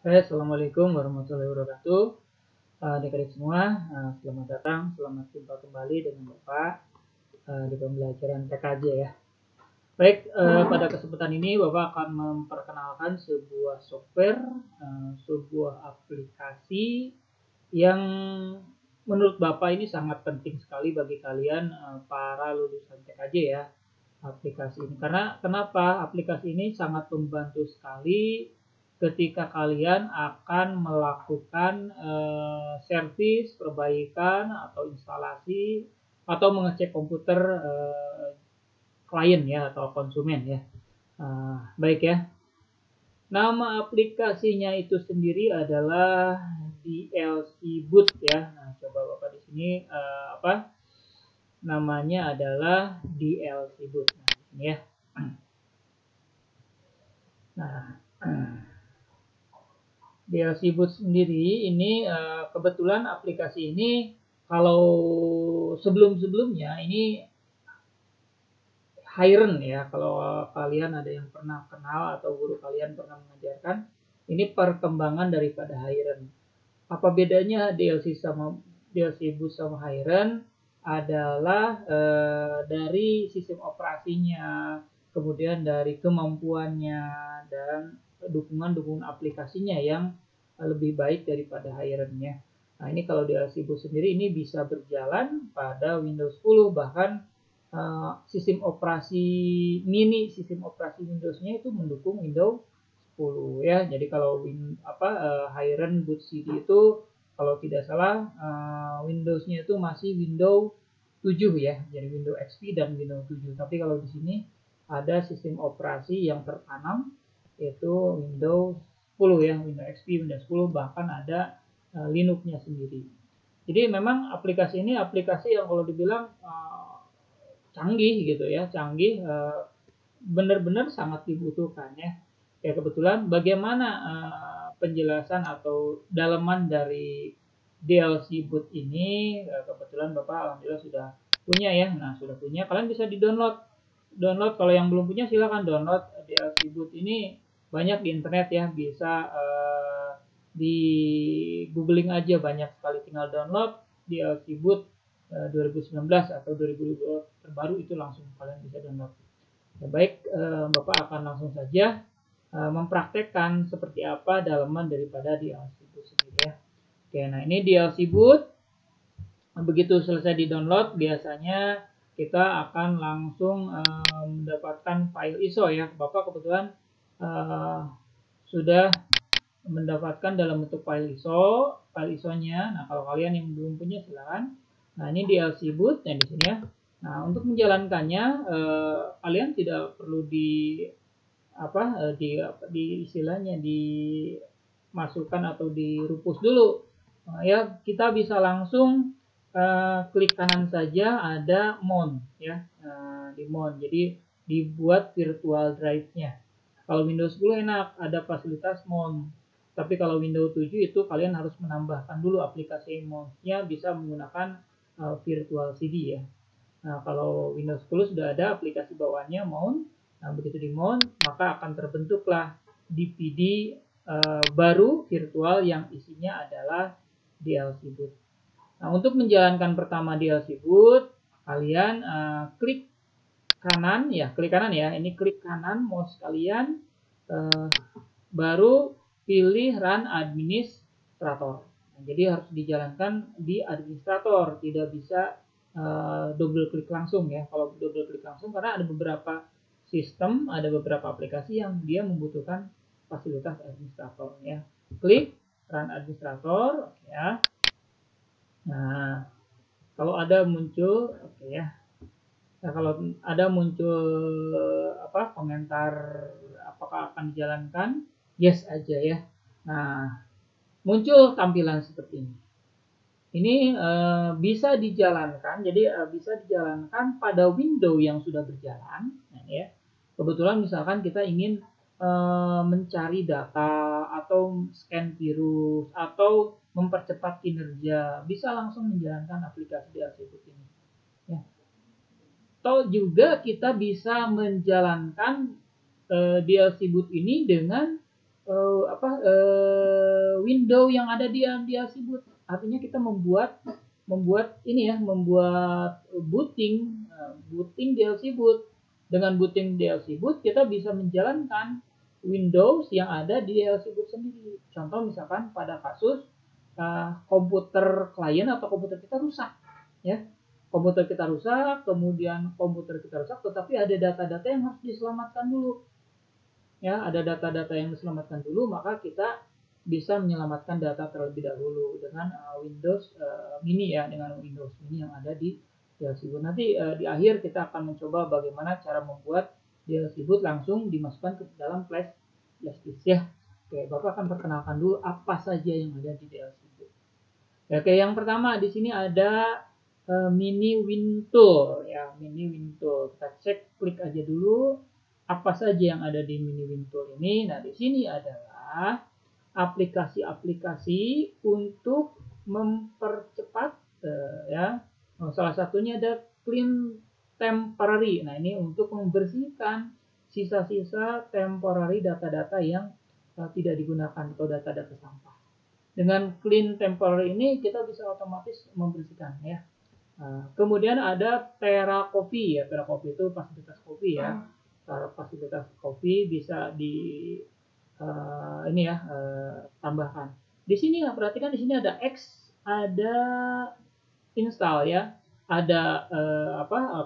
Assalamualaikum warahmatullahi wabarakatuh. Adik-adik semua, selamat datang, selamat jumpa kembali dengan Bapak di pembelajaran TKJ ya. Baik, pada kesempatan ini Bapak akan memperkenalkan sebuah software, sebuah aplikasi yang menurut Bapak ini sangat penting sekali bagi kalian para lulusan TKJ ya. Aplikasi ini, karena kenapa aplikasi ini sangat membantu sekali ketika kalian akan melakukan servis, perbaikan atau instalasi atau mengecek komputer klien ya atau konsumen ya. Baik ya. Nama aplikasinya itu sendiri adalah DLC Boot ya. Nah, coba Bapak di sini namanya adalah DLC Boot. Nah, di sini ya. Nah, DLC Boot sendiri ini kebetulan aplikasi ini kalau sebelum-sebelumnya ini Hiren ya, kalau kalian ada yang pernah kenal atau guru kalian pernah mengajarkan, ini perkembangan daripada Hiren. Apa bedanya DLC Boot sama Hiren? Adalah dari sistem operasinya, kemudian dari kemampuannya dan dukungan aplikasinya yang lebih baik daripada Hiren-nya. Nah, ini kalau DLC Boot sendiri ini bisa berjalan pada Windows 10, bahkan sistem operasi Windows-nya itu mendukung Windows 10 ya. Jadi kalau Hiren Boot CD itu kalau tidak salah Windows-nya itu masih Windows 7 ya, jadi Windows XP dan Windows 7. Tapi kalau di sini ada sistem operasi yang tertanam yaitu Windows 10 ya, Windows XP, Windows 10, bahkan ada Linux-nya sendiri. Jadi memang aplikasi ini aplikasi yang kalau dibilang canggih gitu ya, canggih, benar-benar sangat dibutuhkan ya. Ya kebetulan bagaimana penjelasan atau dalaman dari DLC Boot ini, kebetulan Bapak alhamdulillah sudah punya ya. Nah, sudah punya, kalian bisa di-download. Kalau yang belum punya silahkan download DLC Boot ini, banyak di internet ya, bisa di googling aja, banyak sekali, tinggal download DLC Boot 2019 atau 2020 terbaru, itu langsung kalian bisa download. Ya, baik, Bapak akan langsung saja mempraktekkan seperti apa dalaman daripada DLC Boot sendiri ya. Oke, nah ini DLC Boot. Begitu selesai di download, biasanya kita akan langsung mendapatkan file ISO ya. Bapak kebetulan sudah mendapatkan dalam bentuk file ISO-nya. Nah, kalau kalian yang belum punya silakan. Nah, ini DLC Boot yang di sini ya. Nah, untuk menjalankannya kalian tidak perlu istilahnya dimasukkan atau dirupus dulu. Ya, kita bisa langsung klik kanan saja, ada mount ya, di mount. Jadi dibuat virtual drive-nya. Kalau Windows 10 enak, ada fasilitas mount. Tapi kalau Windows 7 itu kalian harus menambahkan dulu aplikasi mount-nya, bisa menggunakan virtual CD ya. Nah, kalau Windows 10 sudah ada aplikasi bawaannya mount. Nah, begitu di mount, maka akan terbentuklah DVD baru virtual yang isinya adalah DLC Boot. Nah, untuk menjalankan pertama DLC Boot, kalian klik kanan ya, ini klik kanan mouse kalian, baru pilih Run Administrator. Nah, jadi harus dijalankan di administrator, tidak bisa double klik langsung ya. Kalau double klik langsung, karena ada beberapa sistem, ada beberapa aplikasi yang dia membutuhkan fasilitas administrator ya. Klik Run Administrator, oke ya. Nah, kalau ada muncul, oke ya. Nah, kalau ada muncul komentar apakah akan dijalankan, yes aja ya. Nah, muncul tampilan seperti ini. Ini bisa dijalankan, jadi bisa dijalankan pada window yang sudah berjalan. Nah, ya. Kebetulan misalkan kita ingin mencari data atau scan virus atau mempercepat kinerja, bisa langsung menjalankan aplikasi DLC Boot ini. Ya. Atau juga kita bisa menjalankan DLC Boot ini dengan window yang ada di DLC boot. Artinya kita membuat ini ya, membuat booting DLC boot. Dengan booting DLC boot kita bisa menjalankan Windows yang ada di DLC boot sendiri. Contoh misalkan pada kasus komputer klien atau komputer kita rusak, ya. Komputer kita rusak, tetapi ada data-data yang harus diselamatkan dulu. Ya, ada data-data yang diselamatkan dulu, maka kita bisa menyelamatkan data terlebih dahulu dengan Windows Mini ya, dengan Windows Mini yang ada di DLC boot. Nanti di akhir kita akan mencoba bagaimana cara membuat DLC boot langsung dimasukkan ke dalam flash disk ya. Oke, Bapak akan perkenalkan dulu apa saja yang ada di DLC boot. Oke, yang pertama di sini ada Mini WinTool ya, Mini WinTool. Kita cek, klik aja dulu apa saja yang ada di Mini WinTool ini. Nah, di sini adalah aplikasi-aplikasi untuk mempercepat ya. Salah satunya ada Clean Temporary. Nah, ini untuk membersihkan sisa-sisa temporary data-data yang tidak digunakan atau data-data sampah. Dengan Clean Temporary ini kita bisa otomatis membersihkan ya. Kemudian ada TeraCoffee ya. TeraCoffee itu fasilitas kopi ya. Fasilitas kopi bisa di tambahkan. Di sini ya, perhatikan di sini ada X, ada install ya, ada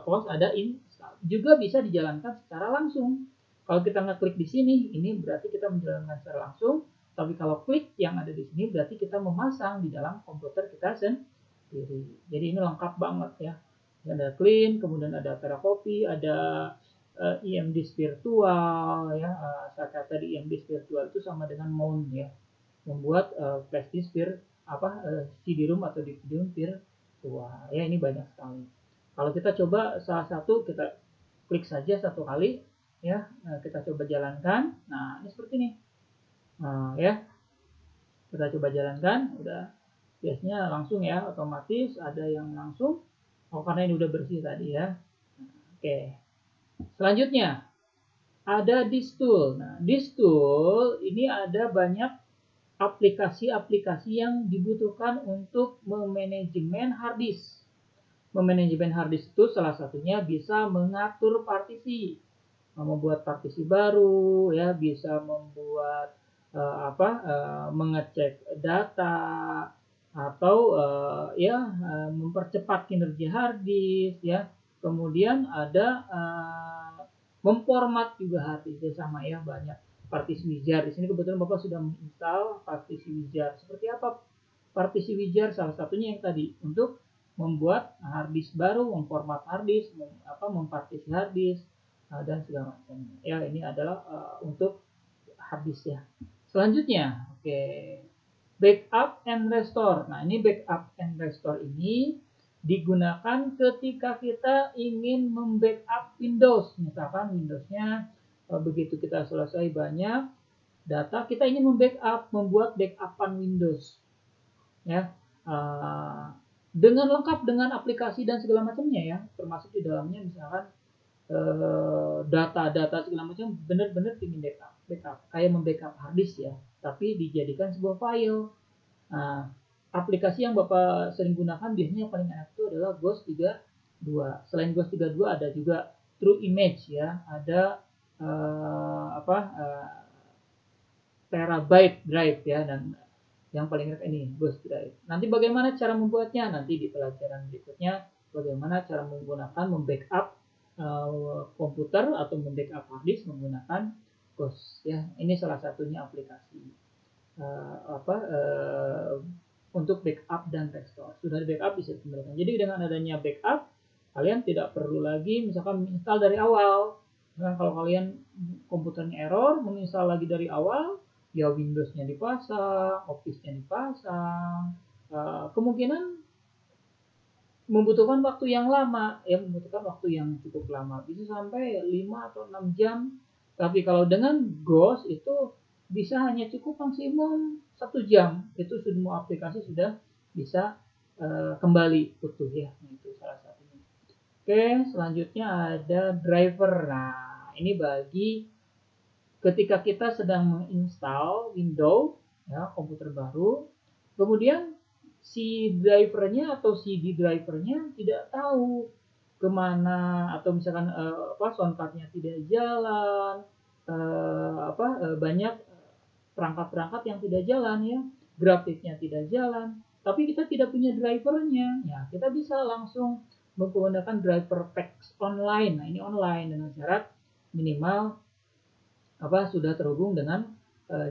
close, ada install. Juga bisa dijalankan secara langsung. Kalau kita ngeklik di sini, ini berarti kita menjalankan secara langsung. Tapi kalau klik yang ada di sini berarti kita memasang di dalam komputer kita sendiri. Jadi ini lengkap banget ya. Ada Clean, kemudian ada TeraCoffee, ada IM-disk virtual ya. Saya kata di IM-disk virtual itu sama dengan mount ya. Membuat flash disk CD-ROM atau DVD-ROM virtual. Ya, ini banyak sekali. Kalau kita coba salah satu, kita klik saja satu kali ya. Kita coba jalankan. Nah, ini seperti ini. Ya, kita coba jalankan, udah biasanya langsung ya, otomatis ada yang langsung. Karena ini udah bersih tadi ya. Oke, selanjutnya ada Disk Tool. Nah, Disk Tool ini ada banyak aplikasi-aplikasi yang dibutuhkan untuk memanajemen hard disk. Memanajemen hard disk itu salah satunya bisa mengatur partisi, membuat partisi baru ya, bisa membuat mengecek data atau mempercepat kinerja hard disk ya. Kemudian ada memformat juga hard disk sama ya, banyak partisi wizard. Di sini kebetulan Bapak sudah menginstal partisi wizard. Seperti apa partisi wizard? Salah satunya yang tadi untuk membuat hard disk baru, memformat hard disk, mempartisi hard disk dan segala macam. Ya, ini adalah untuk hard disk ya. Selanjutnya, backup and restore. Nah, ini backup and restore ini digunakan ketika kita ingin membackup Windows. Misalkan Windowsnya begitu kita selesai banyak data, kita ingin membuat backupan Windows. Ya, dengan lengkap dengan aplikasi dan segala macamnya ya, termasuk di dalamnya misalkan data-data segala macam, benar-benar ingin backup kayak membackup hard disk ya, tapi dijadikan sebuah file. Nah, aplikasi yang Bapak sering gunakan biasanya yang paling enak itu adalah Ghost 32. Selain Ghost 32 ada juga True Image ya, ada Terabyte Drive ya, dan yang paling enak ini Ghost Drive. Nanti bagaimana cara membuatnya? Nanti di pelajaran berikutnya bagaimana cara menggunakan membackup komputer atau membackup hard disk menggunakan Ghost ya. Ini salah satunya aplikasi untuk backup dan restore. Sudah di backup bisa dikembalikan. Jadi dengan adanya backup, kalian tidak perlu lagi misalkan menginstal dari awal. Nah, kalau kalian komputernya error, menginstal lagi dari awal, ya Windows-nya dipasang, Office-nya dipasang, kemungkinan membutuhkan waktu yang lama, ya membutuhkan waktu yang cukup lama, bisa sampai 5 atau 6 jam. Tapi kalau dengan Ghost itu bisa hanya cukup maksimum 1 jam, itu semua aplikasi sudah bisa kembali utuh ya. Itu salah satunya. Oke, selanjutnya ada driver. Nah, ini bagi ketika kita sedang menginstal Windows ya, komputer baru. Kemudian si drivernya atau CD drivernya tidak tahu kemana, atau misalkan soundcardnya tidak jalan, banyak perangkat-perangkat yang tidak jalan ya, grafiknya tidak jalan, tapi kita tidak punya drivernya, ya kita bisa langsung menggunakan driver packs online. Nah ini online dengan syarat minimal sudah terhubung dengan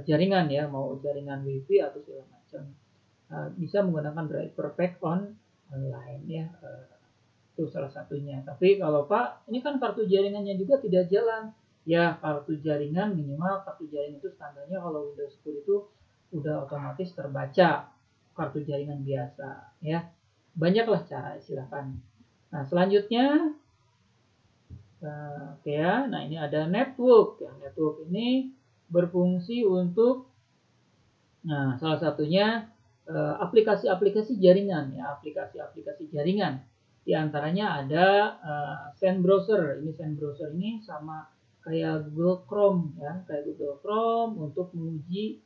jaringan ya, mau jaringan WiFi atau segala macam. Bisa menggunakan driver pack online ya, itu salah satunya. Tapi kalau Pak, ini kan kartu jaringannya juga tidak jalan. Ya, kartu jaringan minimal kartu jaringan itu standarnya kalau Windows 10 itu udah otomatis terbaca kartu jaringan biasa ya. Banyaklah cara, silakan. Nah, selanjutnya oke ya. Nah, ini ada network. Ya, network ini berfungsi untuk salah satunya aplikasi-aplikasi jaringan ya, aplikasi-aplikasi jaringan. Di antaranya ada Sand Browser. Ini Sand Browser ini sama kayak Google Chrome ya, kayak Google Chrome untuk menguji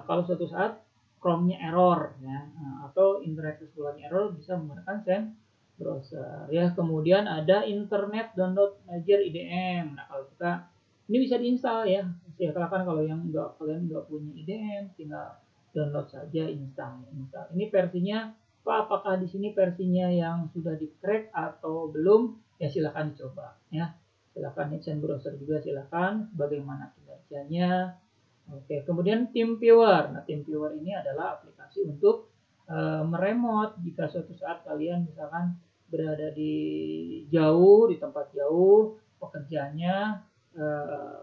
kalau suatu saat Chrome-nya error ya, atau Internet Explorer error, bisa menggunakan Sand Browser ya. Kemudian ada Internet Download Manager IDM. Nah, kalau kita ini bisa diinstal ya. Silakan kalau yang kalian nggak punya IDM, tinggal download saja, install. Ini versinya Pak, apakah di sini versinya yang sudah di crack atau belum? Ya silakan dicoba ya. Silakan Sand Browser juga silakan bagaimana kinerjanya. Oke, kemudian TeamViewer. Nah, TeamViewer ini adalah aplikasi untuk meremote jika suatu saat kalian misalkan berada di tempat jauh pekerjaannya,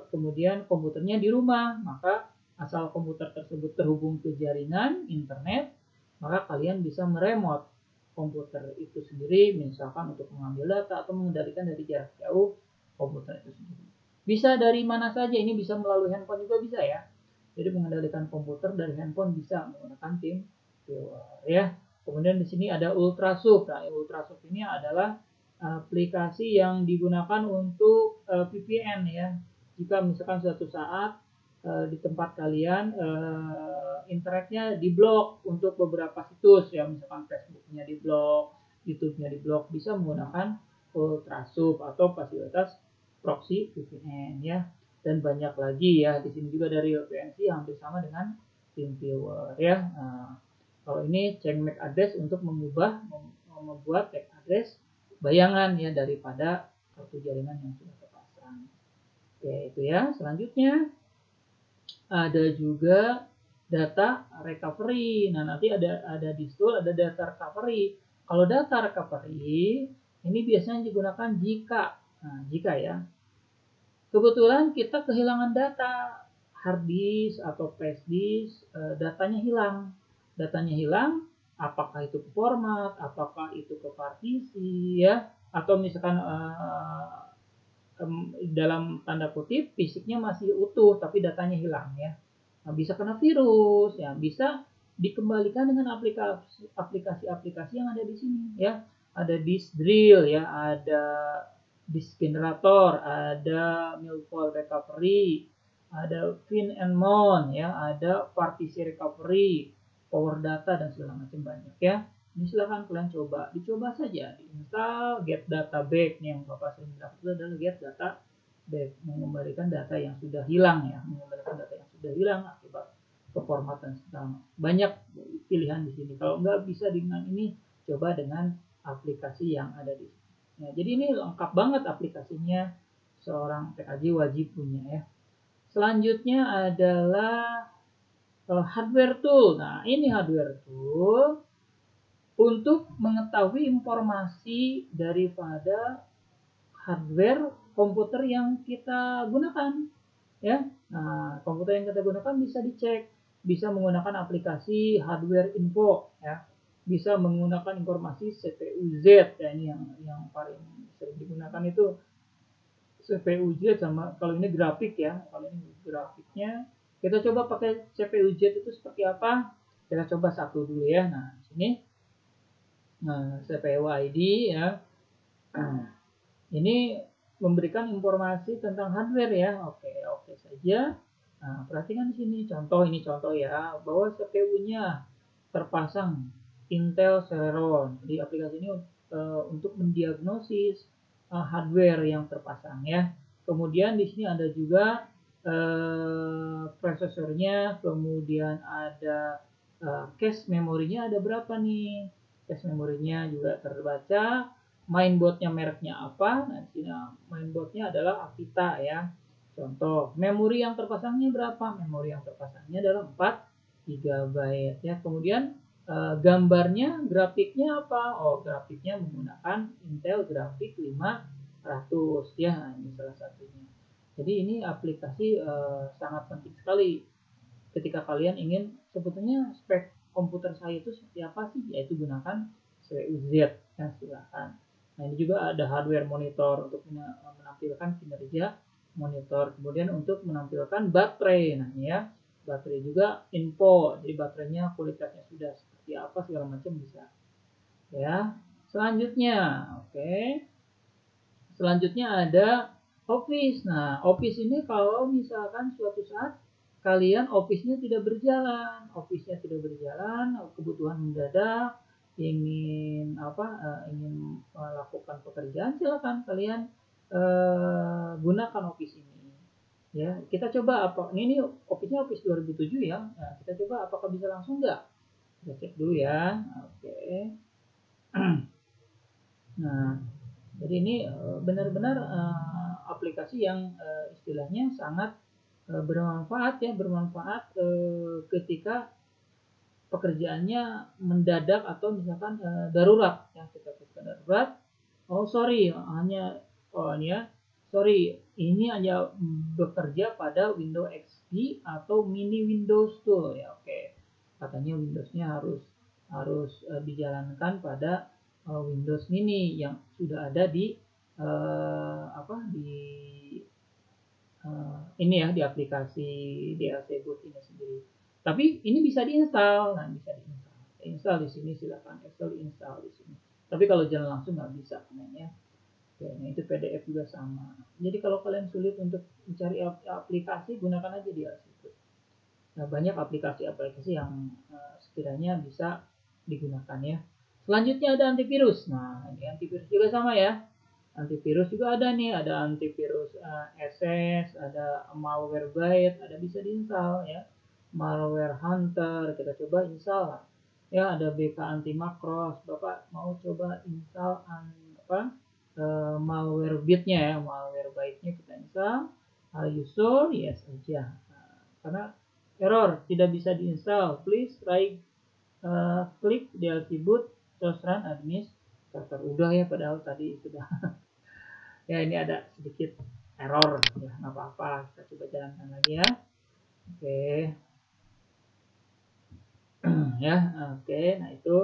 kemudian komputernya di rumah, maka asal komputer tersebut terhubung ke jaringan internet, maka kalian bisa meremote komputer itu sendiri, misalkan untuk mengambil data atau mengendalikan dari jarak jauh komputer itu sendiri. Bisa dari mana saja, ini bisa melalui handphone juga bisa ya. Jadi mengendalikan komputer dari handphone bisa menggunakan TeamViewer ya. Kemudian di sini ada Ultrasub. Nah, Ultrasub ini adalah aplikasi yang digunakan untuk VPN ya. Jika misalkan suatu saat di tempat kalian internetnya diblok untuk beberapa situs ya, misalkan Facebooknya diblok, YouTube-nya diblok, bisa menggunakan Ultrasub atau fasilitas proxy VPN ya. Dan banyak lagi ya, di sini juga dari VPN hampir sama dengan TeamViewer ya. Nah, kalau ini change MAC address untuk membuat MAC address bayangan ya daripada kartu jaringan yang sudah terpasang. Oke, itu ya. Selanjutnya ada juga data recovery. Nah, nanti ada di tool ada data recovery. Kalau data recovery ini biasanya digunakan jika ya kebetulan kita kehilangan data, hard disk atau flash disk, datanya hilang, apakah itu ke format, apakah itu ke partisi ya, atau misalkan dalam tanda kutip fisiknya masih utuh tapi datanya hilang ya. Nah, bisa kena virus ya, bisa dikembalikan dengan aplikasi-aplikasi yang ada di sini ya. Ada disk drill ya, ada disk generator, ada milfoil recovery, ada fin and mount ya, ada partisi recovery, power data dan segala macam banyak ya. Ini silahkan kalian dicoba saja, diinstal get data back. Nih yang Bapak sering bilang itu adalah get data back, mengembalikan data yang sudah hilang ya, mengembalikan data yang sudah hilang akibat keformatan segala. Banyak pilihan di sini. Kalau nggak bisa dengan ini, coba dengan aplikasi yang ada di sini. Ya, jadi ini lengkap banget aplikasinya, seorang PKJ wajib punya ya. Selanjutnya adalah hardware tool. Nah, ini hardware tool untuk mengetahui informasi daripada hardware komputer yang kita gunakan ya. Nah, komputer yang kita gunakan bisa dicek, bisa menggunakan aplikasi hardware info ya, bisa menggunakan informasi CPU Z ya. Ini yang paling sering digunakan itu CPU Z sama, kalau ini grafik ya, kalau ini grafiknya kita coba pakai CPU Z itu seperti apa. Kita coba satu dulu ya. Nah, di sini CPU ID ya. Ini memberikan informasi tentang hardware ya. Oke saja. Nah, perhatikan di sini contoh, ini contoh ya, bahwa CPU-nya terpasang Intel Celeron. Jadi aplikasi ini untuk mendiagnosis hardware yang terpasang ya. Kemudian di sini ada juga prosesornya, kemudian ada cache memorinya ada berapa nih? Cache memorinya juga terbaca. Mainboardnya mereknya apa? Nah, di sini mainboardnya adalah Avita ya. Contoh, memori yang terpasangnya berapa? Memori yang terpasangnya adalah 4 GB ya. Kemudian gambarnya, grafiknya apa? Oh, grafiknya menggunakan Intel Grafik 500 ya. Ini salah satunya. Jadi ini aplikasi sangat penting sekali ketika kalian ingin sebetulnya spek komputer saya itu seperti apa sih? Yaitu gunakan CPU-Z ya, silakan. Nah, ini juga ada hardware monitor untuk menampilkan kinerja monitor, kemudian untuk menampilkan baterai. Nah, ini ya, baterai juga info, jadi baterainya kualitasnya sudah seperti apa segala macam bisa. Ya, selanjutnya, oke. Selanjutnya ada Office. Nah, Office ini kalau misalkan suatu saat kalian Office-nya tidak berjalan, kebutuhan mendadak, ingin ingin melakukan pekerjaan, silakan kalian gunakan Office ini. Ya, kita coba ini Office-nya Office 2007 ya. Nah, kita coba apakah bisa langsung nggak? Kita cek dulu ya. Oke. Nah, jadi ini benar-benar aplikasi yang istilahnya sangat bermanfaat ya, ketika pekerjaannya mendadak atau misalkan darurat ya, kita ketika darurat. Oh sorry, ini hanya bekerja pada Windows XP atau mini Windows tuh ya, oke. Katanya Windowsnya harus dijalankan pada Windows Mini yang sudah ada di ini ya, di aplikasi DLC Boot ini sendiri. Tapi ini bisa diinstal, install di sini, silakan install di sini. Tapi kalau jalan langsung nggak bisa ya. Oke, nah itu PDF juga sama. Jadi kalau kalian sulit untuk mencari aplikasi, gunakan aja DLC Boot. Nah, banyak aplikasi-aplikasi yang sekiranya bisa digunakan ya. Selanjutnya ada antivirus. Nah, ini antivirus juga sama ya. Antivirus juga ada nih, ada antivirus SS, ada Malwarebytes, ada bisa diinstal ya. Malware Hunter, kita coba install. Ya, ada BK anti macros. Bapak mau coba install Malwarebytes-nya ya, Malwarebytes-nya kita install. Are you sure? Yes aja. Nah, karena error tidak bisa diinstal. Please try klik DLC boot just run administrator. Udah ya, padahal tadi sudah. Ya, ini ada sedikit error ya, nggak apa-apa, kita coba jalankan lagi ya. Oke. Ya, oke. Nah, itu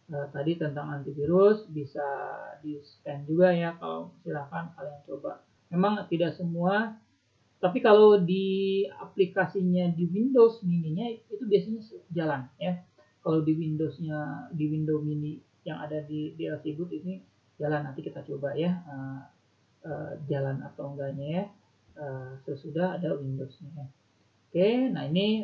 tadi tentang antivirus, bisa di scan juga ya, kalau silahkan kalian coba. Memang tidak semua, tapi kalau di aplikasinya di Windows Mini-nya itu biasanya jalan ya. Kalau di Windows Mini yang ada di DLC Boot ini jalan, nanti kita coba ya jalan atau enggaknya ya sesudah ada Windows-nya. Oke, nah ini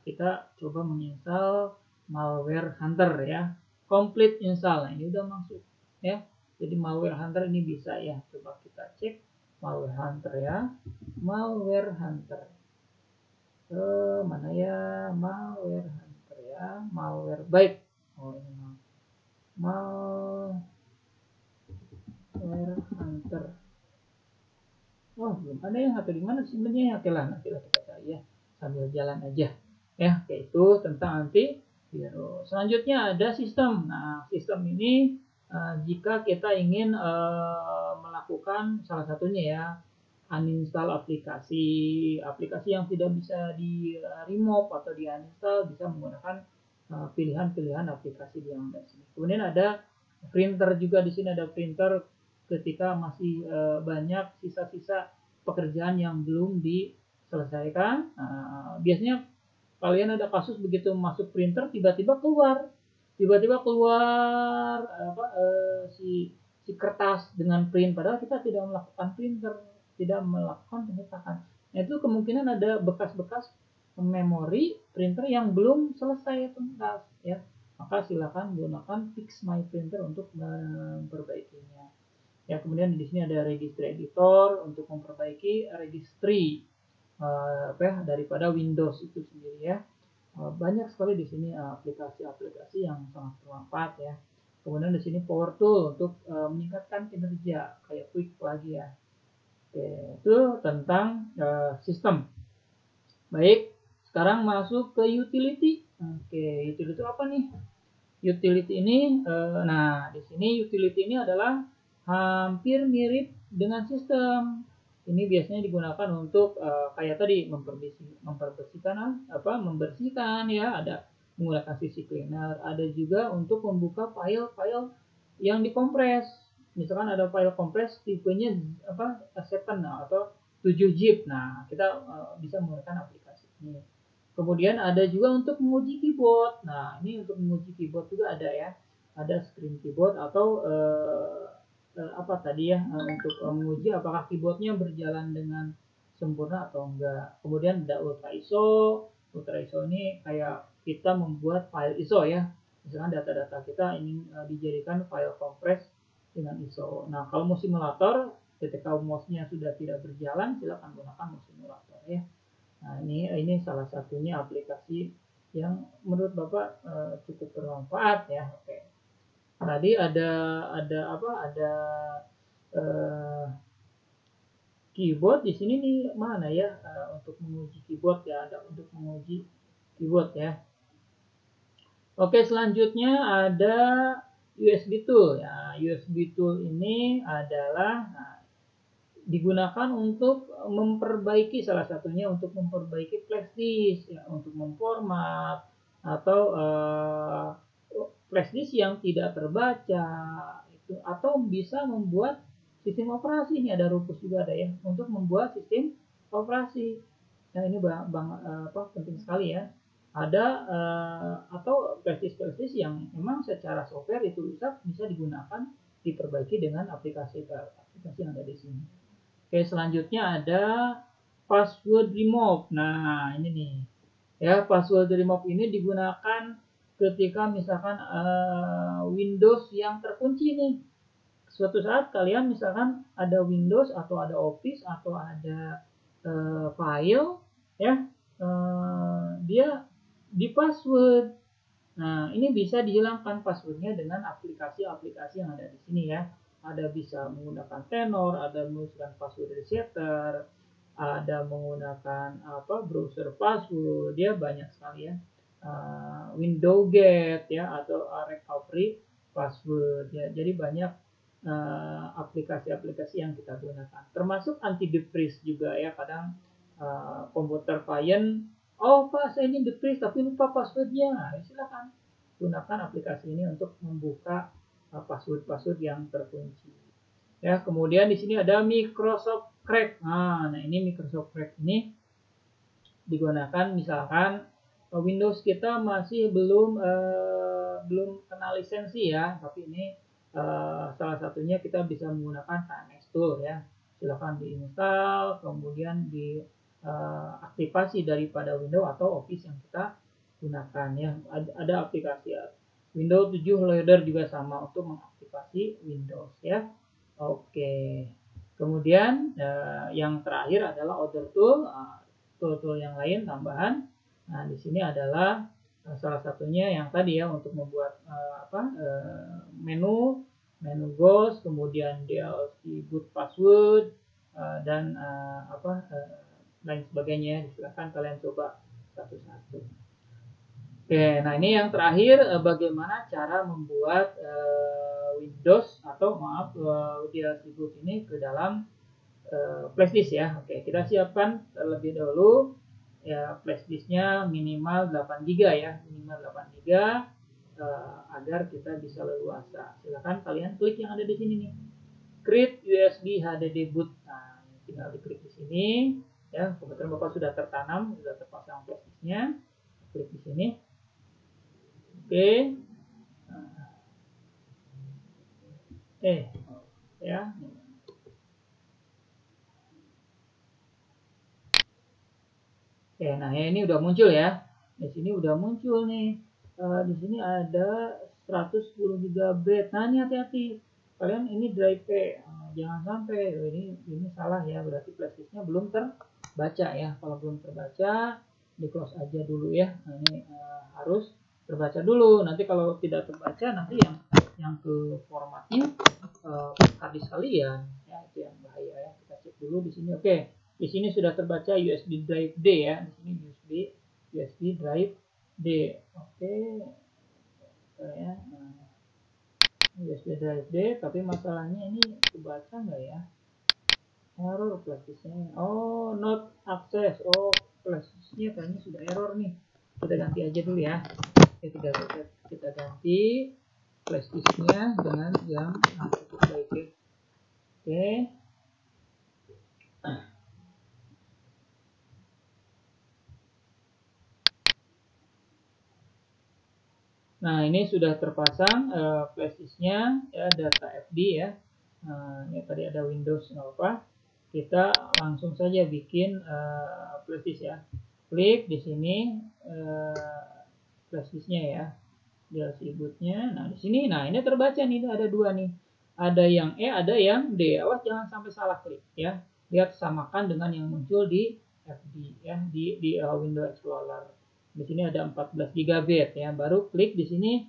kita coba menginstal Malware Hunter ya. Complete install. Nah, ini udah masuk ya. Jadi Malware Hunter ini bisa ya. Coba kita cek Malware Hunter ya. Malware Hunter. Mana ya Malware Hunter ya? Malwarebytes. Oh, ini Malware Hunter. Oh, belum ada yang atau di mana sebenarnya? Oke lah, nanti kita cari ya sambil jalan aja. Ya, yaitu tentang antivirus. Selanjutnya ada sistem. Nah, sistem ini jika kita ingin melakukan salah satunya ya, uninstall aplikasi yang tidak bisa di remove atau di uninstall, bisa menggunakan pilihan-pilihan aplikasi yang ada di sini. Kemudian ada printer juga, di sini ada printer ketika masih banyak sisa-sisa pekerjaan yang belum diselesaikan. Biasanya kalian ada kasus begitu masuk printer tiba-tiba keluar si kertas dengan print, padahal kita tidak melakukan printer, tidak melakukan pencetakan. Nah, itu kemungkinan ada bekas-bekas memori printer yang belum selesai tuntas ya. Maka silakan gunakan Fix My Printer untuk memperbaikinya. Ya, kemudian di sini ada registry editor untuk memperbaiki registry daripada Windows itu sendiri ya. Banyak sekali di sini aplikasi-aplikasi yang sangat bermanfaat ya. Kemudian di sini power tool untuk meningkatkan kinerja kayak quick lagi ya. Oke, itu tentang sistem. Baik, sekarang masuk ke utility. Oke, utility itu apa nih? Utility ini, nah di sini utility ini adalah hampir mirip dengan sistem. Ini biasanya digunakan untuk kayak tadi membersihkan ya, ada menggunakan CC cleaner, ada juga untuk membuka file-file yang dikompres. Misalkan ada file kompres tipenya 7 atau 7 zip. Nah, kita bisa menggunakan aplikasi ini. Kemudian ada juga untuk menguji keyboard. Nah, ini untuk menguji keyboard juga ada ya. Ada screen keyboard atau untuk menguji apakah keyboardnya berjalan dengan sempurna atau enggak. Kemudian ada Ultra ISO. Ultra ISO ini kayak kita membuat file ISO ya. Misalkan data-data kita ingin dijadikan file kompres dengan ISO. Nah, kalau mouse simulator, ketika mouse-nya sudah tidak berjalan, silakan gunakan mouse simulator ya. Nah, ini salah satunya aplikasi yang menurut Bapak cukup bermanfaat ya. Oke. Tadi ada keyboard di sini nih mana ya untuk menguji keyboard ya, ada untuk menguji keyboard ya. Oke, selanjutnya ada USB tool ya. USB tool ini adalah digunakan untuk memperbaiki, salah satunya untuk memperbaiki flash disk ya, untuk memformat atau flash disk yang tidak terbaca itu, atau bisa membuat sistem operasi. Ini ada Rufus juga ada ya, untuk membuat sistem operasi. Nah, ini penting sekali ya. Ada atau flash disk yang memang secara software itu rusak, bisa digunakan diperbaiki dengan aplikasi yang ada di sini. Oke, selanjutnya ada password remove. Nah, ini nih. Ya, password remove ini digunakan ketika misalkan Windows yang terkunci nih. Suatu saat kalian misalkan ada Windows atau ada Office atau ada file ya, dia di password. Nah, ini bisa dihilangkan passwordnya dengan aplikasi-aplikasi yang ada di sini ya. Ada bisa menggunakan Tenor, ada menggunakan password resetter, ada menggunakan browser password, dia banyak sekali ya. Window Get ya, atau recovery password ya. Jadi banyak aplikasi-aplikasi yang kita gunakan. Termasuk anti defreeze juga ya. Kadang komputer klien, oh Pak, saya ini defreeze tapi lupa passwordnya. Nah, silakan gunakan aplikasi ini untuk membuka password-password yang terkunci. Ya, kemudian di sini ada Microsoft Crack. Nah, ini Microsoft Crack ini digunakan misalkan Windows kita masih belum kena lisensi ya, tapi ini salah satunya kita bisa menggunakan KMS Tool ya. Silakan diinstal, kemudian diaktifasi daripada Windows atau Office yang kita gunakan ya. Ada aplikasi ya. Windows 7 Loader juga sama untuk mengaktifasi Windows ya. Oke. Kemudian yang terakhir adalah Other Tool, tool-tool yang lain tambahan. Nah, di sini adalah salah satunya yang tadi ya, untuk membuat menu Ghost, kemudian DLC boot password dan lain sebagainya. Silakan kalian coba satu-satu. Oke, nah ini yang terakhir, bagaimana cara membuat Windows atau DLC boot ini ke dalam flash disk ya. Oke, kita siapkan terlebih dahulu ya, flash disknya minimal 8 GB ya, minimal 8 GB agar kita bisa leluasa. Silakan kalian klik yang ada di sini nih, Create USB HDD boot. Nah, tinggal diklik di sini ya. Kebetulan Bapak sudah tertanam, sudah terpasang flash disknya. Klik di sini. Oke. Ya. Oke, nah ya ini udah muncul ya. Di sini udah muncul nih. Di sini ada 110 GB. Nah, ini hati-hati. Kalian ini drive P. Jangan sampai ini salah ya. Berarti flashdisknya belum terbaca ya. Kalau belum terbaca, di close aja dulu ya. Nah, ini harus terbaca dulu. Nanti kalau tidak terbaca, nanti yang ke formatnya hard disk kalian. Ya, itu yang bahaya ya. Kita cek dulu di sini. Oke. Di sini sudah terbaca USB drive D ya. Di sini USB drive D. Oke. Ya. USB drive D, tapi masalahnya ini kebaca nggak ya? Error flashdisknya. Oh, not access. Oh, flashdisknya kayaknya sudah error nih. Kita ganti aja dulu ya. Kita ganti flashdisknya dengan yang cukup baik ya. Oke. Nah, ini sudah terpasang flashdisknya ya, data FD ya. Ini tadi ada Windows nggak apa. Kita langsung saja bikin flashdisk ya. Klik di sini flashdisknya ya. DLC bootnya. Nah, di sini, nah ini terbaca nih, ada dua nih. Ada yang E, ada yang D. Awas jangan sampai salah klik ya. Lihat samakan dengan yang muncul di FD ya, di Windows Explorer. Di sini ada 14 GB ya. Baru klik di sini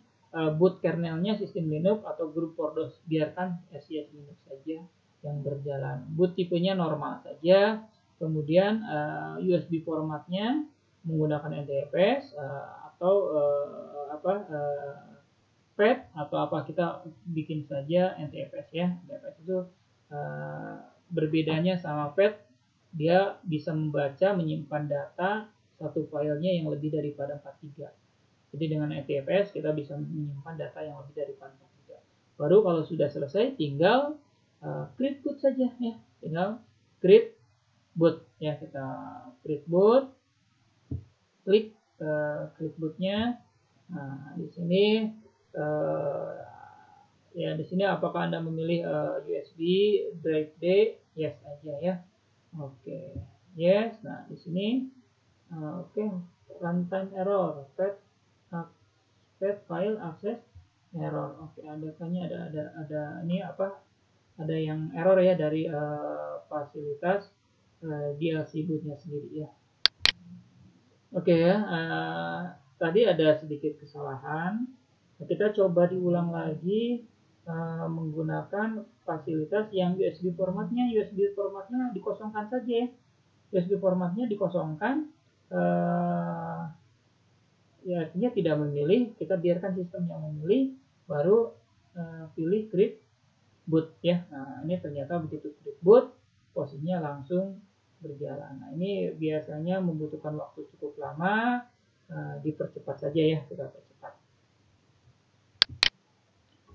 boot kernelnya sistem Linux atau grup Fordos. Biarkan SIS Linux saja yang berjalan. Boot tipenya normal saja. Kemudian USB formatnya menggunakan NTFS atau FAT atau apa, kita bikin saja NTFS ya. NTFS itu berbedanya sama FAT, dia bisa membaca menyimpan data satu filenya yang lebih daripada 4 GB. Jadi dengan NTFS kita bisa menyimpan data yang lebih daripada 4 GB. Baru kalau sudah selesai tinggal create boot saja ya. Tinggal create boot ya, kita create boot, klik create bootnya. Nah, di sini ya di sini apakah Anda memilih USB drive D? Yes aja ya. Oke. Yes. Nah, di sini oke, runtime error, FAT file access error. Oke, kayaknya ada ini apa? Ada yang error ya dari fasilitas DLC bootnya sendiri ya. Oke ya, tadi ada sedikit kesalahan. Kita coba diulang lagi menggunakan fasilitas yang USB formatnya dikosongkan saja ya. USB formatnya dikosongkan, ya artinya tidak memilih. Kita biarkan sistem yang memilih, baru pilih create boot ya. Nah, ini ternyata begitu create boot, posisinya langsung berjalan. Nah, ini biasanya membutuhkan waktu cukup lama, dipercepat saja ya, kita percepat.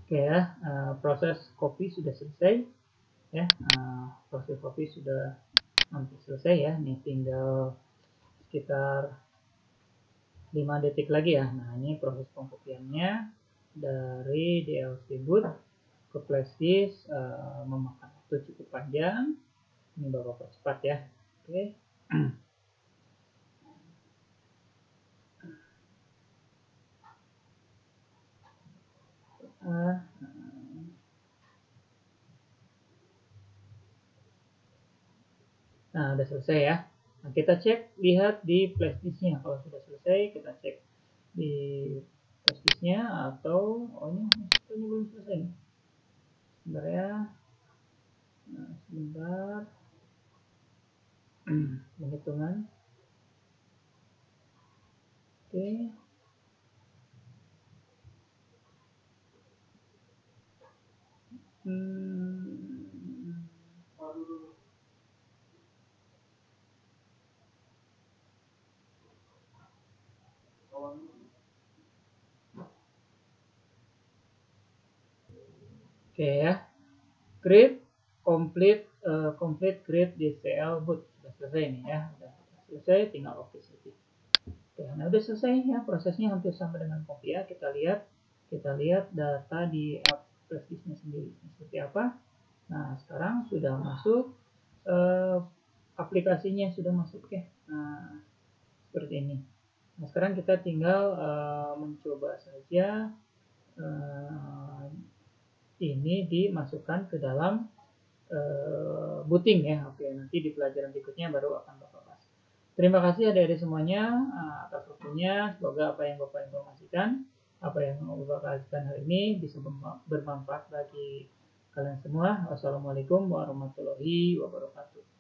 Oke ya, proses copy sudah selesai ya, proses copy sudah hampir selesai ya. Ini tinggal sekitar 5 detik lagi ya. Nah, ini proses pengkopiannya dari DLC boot ke flashdisk memakan waktu cukup panjang. Ini Bapak percepat ya. Oke. Nah, udah selesai ya. Nah, kita cek, lihat di flashdisknya. Kalau sudah selesai, kita cek di flashdisknya atau ini belum selesai nih. Sebentar ya. Nah, sebentar. Penghitungan. Oke. Oke ya, create complete create DCL boot sudah selesai nih ya, sudah selesai, tinggal oke saja. Oke, nah udah selesai ya, prosesnya hampir sama dengan copy ya. Kita lihat data di flashdisknya sendiri seperti apa. Nah, sekarang sudah masuk aplikasinya sudah masuk ya. Nah, seperti ini. Nah, sekarang kita tinggal mencoba saja ini dimasukkan ke dalam booting ya. Oke, nanti di pelajaran berikutnya baru akan Bapak bahas. Terima kasih adik-adik semuanya atas waktunya. Semoga apa yang Bapak informasikan, apa yang Bapak kajikan hari ini bisa bermanfaat bagi kalian semua. Wassalamualaikum warahmatullahi wabarakatuh.